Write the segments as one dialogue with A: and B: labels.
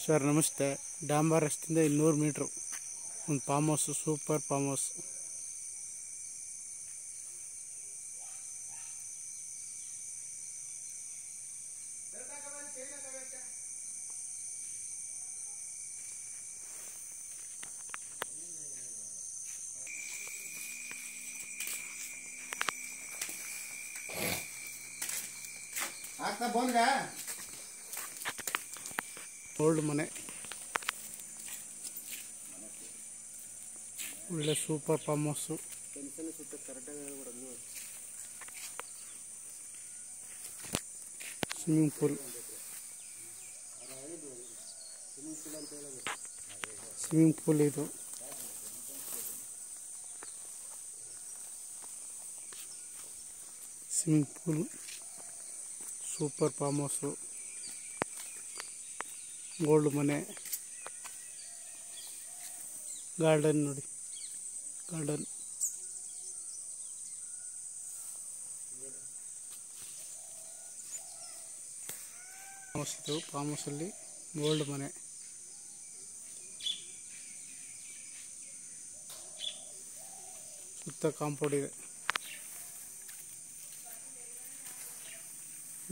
A: Sir ನಮಸ್ತೆ. ಡಾಂಬರ್ ರಸ್ತೆಯಿಂದ 200 metre ಒಂದು farm house, super farm house. Old ಮನೆ, ಒಳ್ಳೆ super farm house. Swimming pool ಇದು. Swimming pool, super farm house, gold ಮನೆ, ಗಾರ್ಡನ್ ನೋಡಿ, ಗಾರ್ಡನ್. ಫಾರ್ಮ್ ಹೌಸಲ್ಲಿ ಗೋಲ್ಡ್ ಮನೆ, ಸುತ್ತ ಕಾಂಪೌಂಡ್ ಇದೆ.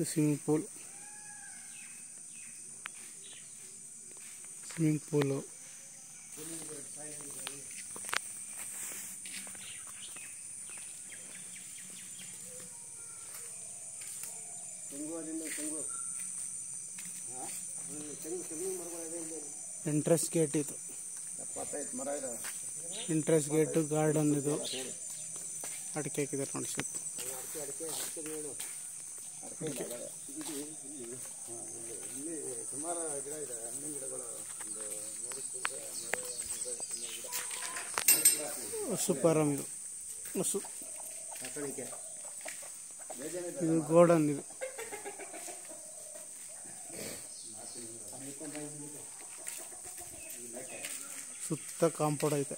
A: ಸ್ವಿಮ್ಮಿಂಗ್ ಪೂಲು, ಎಂಟ್ರೆನ್ಸ್ ಗೇಟ್ ಇದು. ಎಂಟ್ರೆನ್ಸ್ ಗೇಟು, ಗಾರ್ಡನ್ ಇದು. ಅಡಿಕೆ ಹಾಕಿದ್ದಾರೆ ನೋಡಿ ಸರ್. ಹಸು ಫಾರಂ ಇದು. ಹಸು ಇದು ಗೋಡನ್ ಇದು. ಸುತ್ತ ಕಾಂಪೌಂಡ್ ಐತೆ.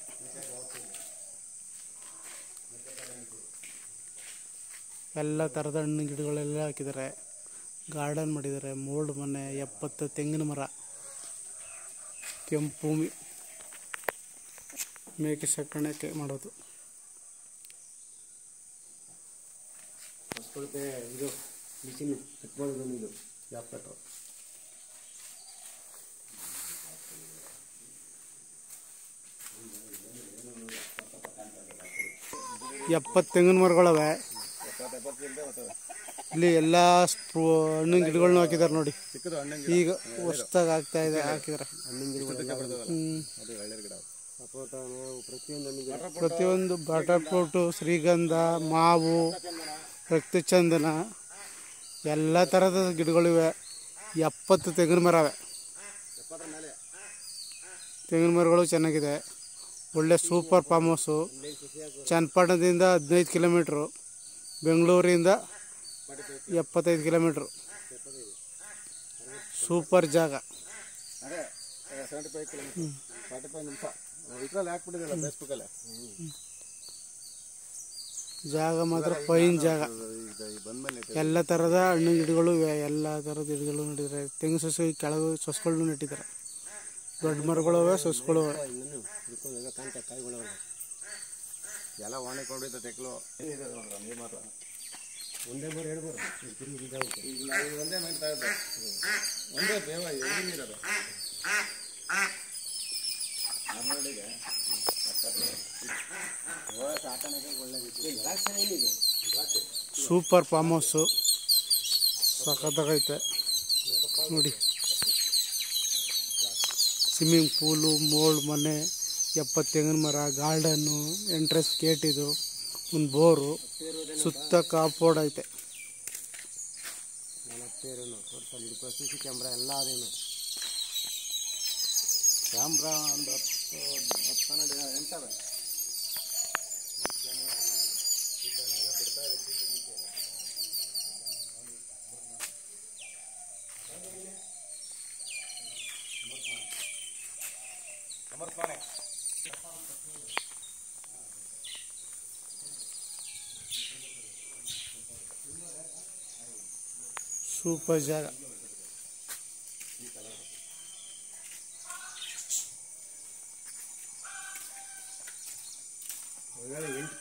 A: ಎಲ್ಲ ಥರದ ಹಣ್ಣು ಗಿಡಗಳೆಲ್ಲ ಹಾಕಿದ್ದಾರೆ. ಗಾರ್ಡನ್ ಮಾಡಿದ್ದಾರೆ. ಮೋಲ್ಡ್ ಮನೆ, 70 ತೆಂಗಿನ ಮರ, ಕೆಂಪು ಭೂಮಿ, ಮೇಕೆ ಸಾಕಾಣಿಕೆ ಮಾಡೋದು.
B: ಇದು ಮಿಷಿನ್ ಕಟ್ಬೋದು. ಇದು ಲ್ಯಾಪ್ಟಾಪ್
A: 70 ತೆಂಗಿನ ಮರಗಳವೆ. ಇಲ್ಲಿ ಎಲ್ಲ ಹಣ್ಣಿನ ಗಿಡಗಳನ್ನ ಹಾಕಿದ್ದಾರೆ ನೋಡಿ. ಈಗ ಹೊಸ್ದಾಗಿ ಆಗ್ತಾ ಇದೆ, ಹಾಕಿದ್ದಾರೆ. ಪ್ರತಿಯೊಂದು ಬಟರ್ ಫ್ರೂಟು, ಶ್ರೀಗಂಧ, ಮಾವು, ರಕ್ತಚಂದನ, ಎಲ್ಲ ಥರದ ಗಿಡಗಳಿವೆ. 70 ತೆಂಗಿನ ಮರ ಅವೆ. ತೆಂಗಿನ ಮರಗಳು ಚೆನ್ನಾಗಿದೆ. ಒಳ್ಳೆ ಸೂಪರ್ ಫಾರ್ಮ್ ಹೌಸು. ಚನ್ನಪಟ್ಟಣದಿಂದ 15 ಕಿಲೋಮೀಟ್ರು, ಬೆಂಗಳೂರಿಂದ 75 ಕಿಲೋಮೀಟ್ರು. ಸೂಪರ್ ಜಾಗ. ಜಾಗ ಮಾತ್ರ ಫೈನ್ ಜಾಗ. ಎಲ್ಲ ಥರದ ಹಣ್ಣಿನ ಗಿಡಗಳು ಇವೆ. ಎಲ್ಲ ಥರದ ಗಿಡಗಳು ನೆಟ್ಟಿದ್ದಾರೆ. ತೆಂಗು ಸಸಿ ಕೆಳಗೆ ಸೊಸ್ಗಳು ನೆಟ್ಟಿದ್ದಾರೆ. ದೊಡ್ಡ ಮರಗಳು ಅವೆ, ಸೊಸ್ಗಳು ಅವೆ.
B: ಎಲ್ಲ ಒಣಕೊಂಡಿದ್ದ ತೆಕ್ಲು ಒಂದೇ ಮರ 2 ಮರ ಒಂದೇ ಮಾಡ್ತಾ ಇದ್ದೆ. ಒಂದೇ ದೇವ ಎಲ್ಲಿ ನೀರದು
A: ಸೂಪರ್ ಫಾರ್ಮ್ ಹೌಸು, ಸಖತ್ತಾಗೈತೆ ನೋಡಿ. ಸ್ವಿಮ್ಮಿಂಗ್ ಪೂಲು, ಮೋಲ್ಡ್ ಮನೆ, 70 ತೆಂಗಿನ ಮರ, ಗಾರ್ಡನ್ನು, ಎಂಟ್ರೆನ್ಸ್ ಗೇಟ್ ಇದು, ಒಂದು ಬೋರು, ಸುತ್ತ ಕಾಂಪೌಂಡ್ ಐತೆ.
B: CC ಕ್ಯಾಮ್ರಾ ಎಲ್ಲ ಅದೇನು. ಕ್ಯಾಮ್ರಾ ಒಂದು 10-12 ಎಂಟವೆ.
A: ಸೂಪರ್ ಜಾಗ.
B: ಅವೆಲ್ಲ 8